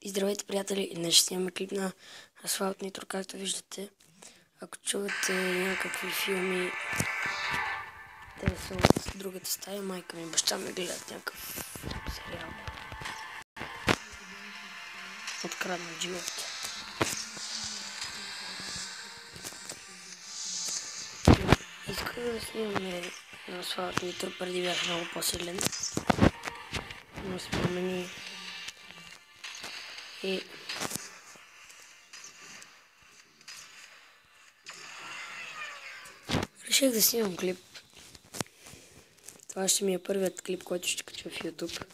И здравейте, приятели! Днес ще снимаме клип на Асфалт Нитро, както виждате. Ако чувате някакви филми, те са от другата стая. Майка ми и баща ми гледат някакъв сериал. Откраднат живот. Исках да снимаме на Асфалт Нитро, преди бях много по-силен. Но се промени. И реших да снимам клип. Това ще ми е първият клип, който ще кача в YouTube.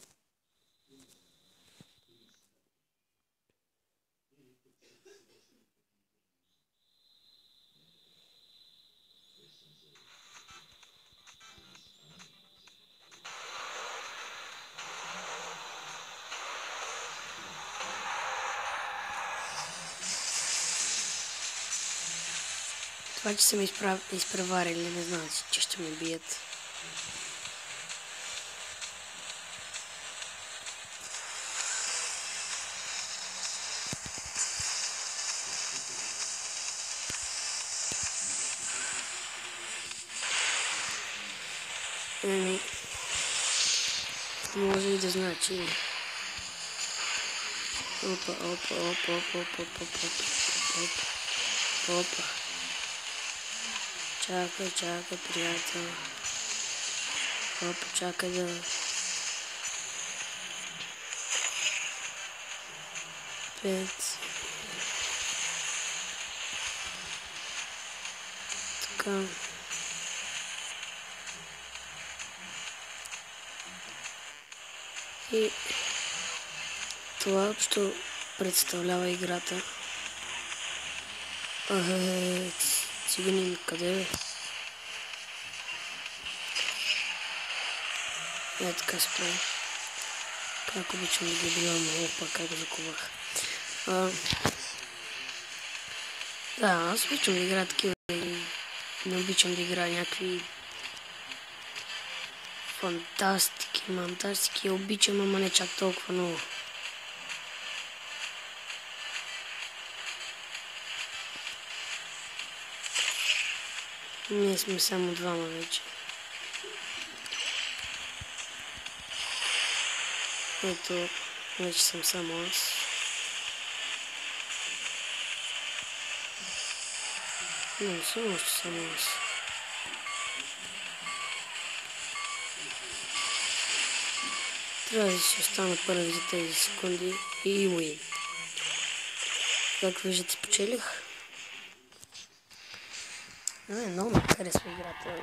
Това, че са ме изпреварили, не знам, че ще ме бият. Може и да значи. Опа, опа, опа, опа, опа, опа, опа, опа. Чакай, чакай, приятел. Опа, чакай да... Пет. Така. И това общо представлява играта. Циганин, къде е? Е, така спре. Как обичам да ги обливам, опа, как закувах. Да, аз обичам да играя такива и не обичам да играя някакви фантастики, обичам, ама не чак толкова много. Ние сме само двама вече. Ето, вече съм само аз. Не съм още само аз. Трябва да си остана първи за тези секунди и уин. Как виждате, спечелих. Много ме харесва играта.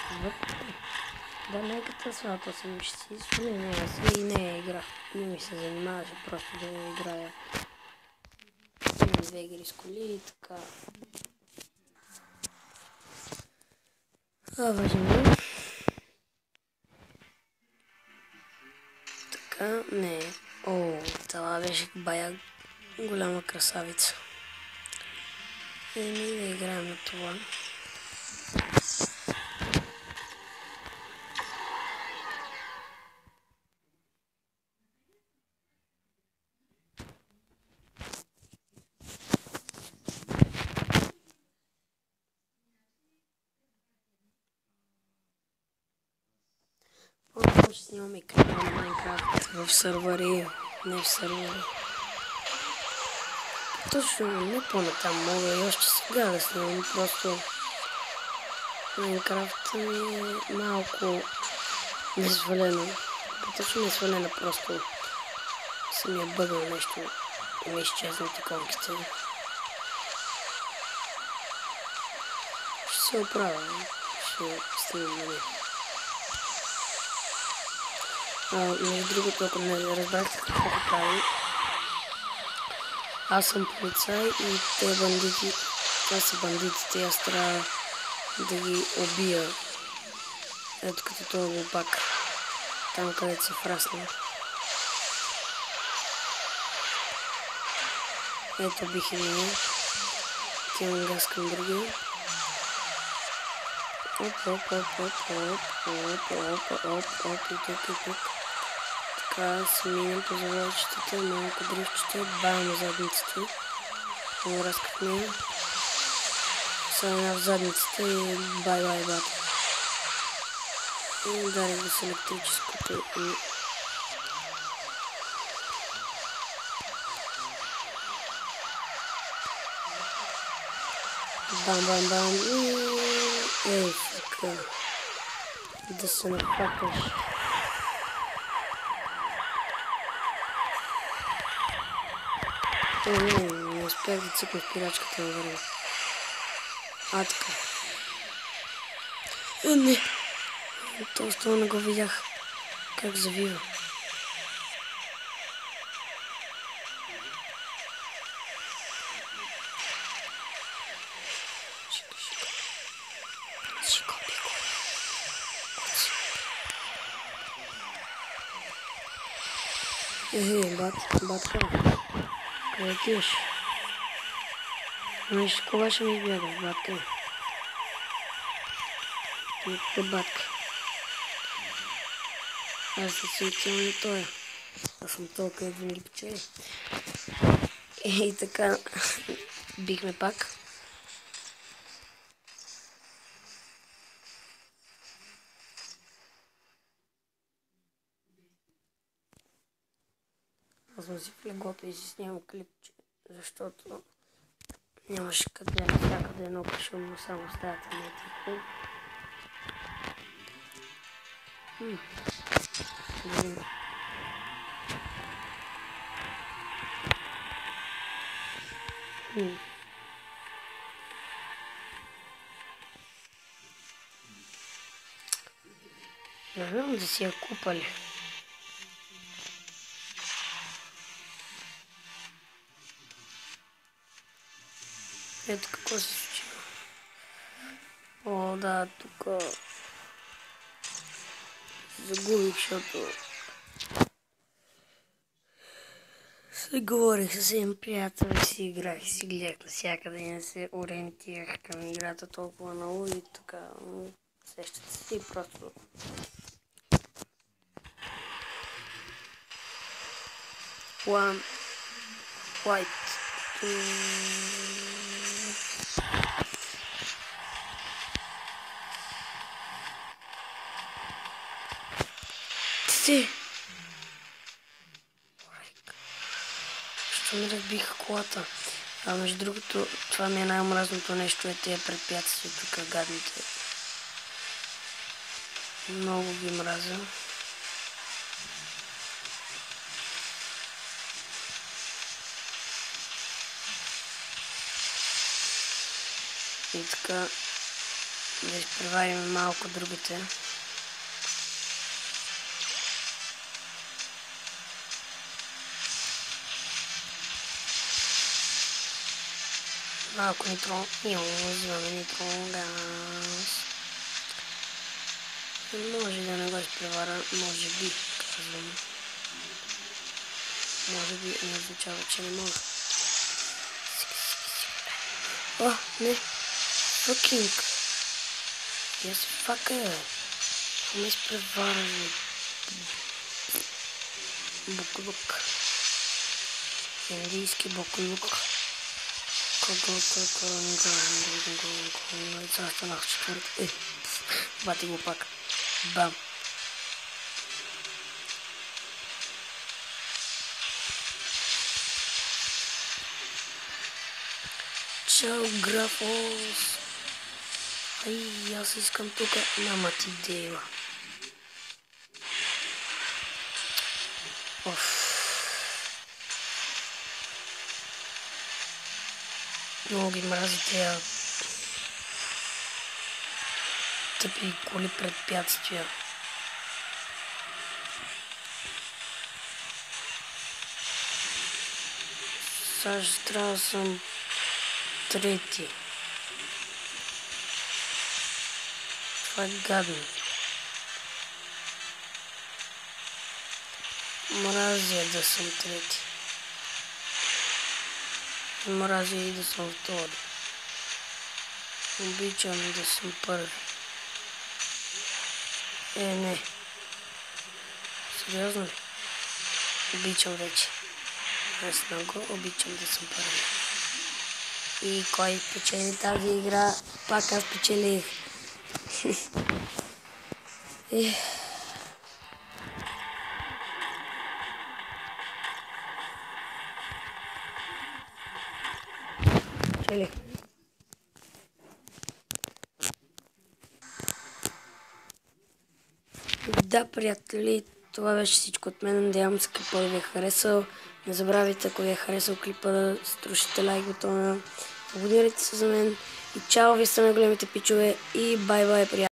Да, не е като Асфалт 86, не, аз и не играх. Не ми се занимаваше просто да играя. Имам две игри с коли и така. Важно. Така, не. О, това беше бая голяма красавица. И да играем на това. Ще снимаме клипа на Майнкрафт в сървъри, не в сървъри. Точно не по-натам мога и още сега да снимам, просто Майнкрафт ми е малко несвалено. Точно не е свалена, просто съм я бъгнал нещо и ми изчезнат иконките. Ще се оправя, ще снимам на него. Между другото, ако не разбрахте какво прави, аз съм полицай и те бандити, това са бандитите и аз трябва да ги убия. Ето като този глупак, там където се фрасна. Ето бих единия, тимам газ към другия. Оп, оп, оп, оп, оп, оп, оп, оп, оп, и тук, и тук. така се минем по заводчетата, малко дрифчета, баваме задниците. Много разкахме. Само една в задницата и бай-бай бата. И ударих го с електрическото и... Бам-бам-бам и... Ей, фака. Да се напакаш. Не успях да цъкна спирачката на време. Така. Не! Толкова не го видях. Как завива. Батка. Къде отиваш? Кога ще ми избягаш, батка? Никаква батка. Аз съм цяло той. Аз съм толкова винаги печели. И така, бихме пак. Аз съм си в леглото и си снимам клипче, защото нямаше къде навсякъде едно шумно, само стаята не е тихо. Верно да си я купали. Ето какво се случи. О, да, тук загубих, защото се говорих с един приятел и си играх и си гледах навсякъде и не се ориентирах към играта толкова много и така сещате се и просто One White Ти! Що ми разбиха колата? Между другото, това ми е най-омразното нещо, е тия препятствия тук, гадните. Много ги мразя. И така, да изпреварим малко другите. Малко нитро. Взимаме нитро газ. Може да не го изпревара, може би, казвам. Може би не означава, че не мога. О, не! Fucking! Yes, fucker! Ама изпревара, буклук. Индийски буклук. Застанах четвърти. Бати го пак. Бам! Чао, графос! Ай, аз искам тука. Няма ти дева. Много ги мрази тия тъпи коли препятствия. Сега ще трябва да съм трети. Това е гадно. Мразя да съм трети. Мразя и да съм втори. Обичам да съм първи. Не. Сериозно ли? обичам вече. Аз много обичам да съм първи. И кой печели тази игра? Пак аз печелих. Печелих. Да, приятели, това беше всичко от мен. Надявам се клипа да ви е харесал. Не забравяйте, ако ви е харесал клипа, да струшите лайк бутона. Абонирайте се за мен. И чао, вие сте на големите пичове. И бай-бай, приятели.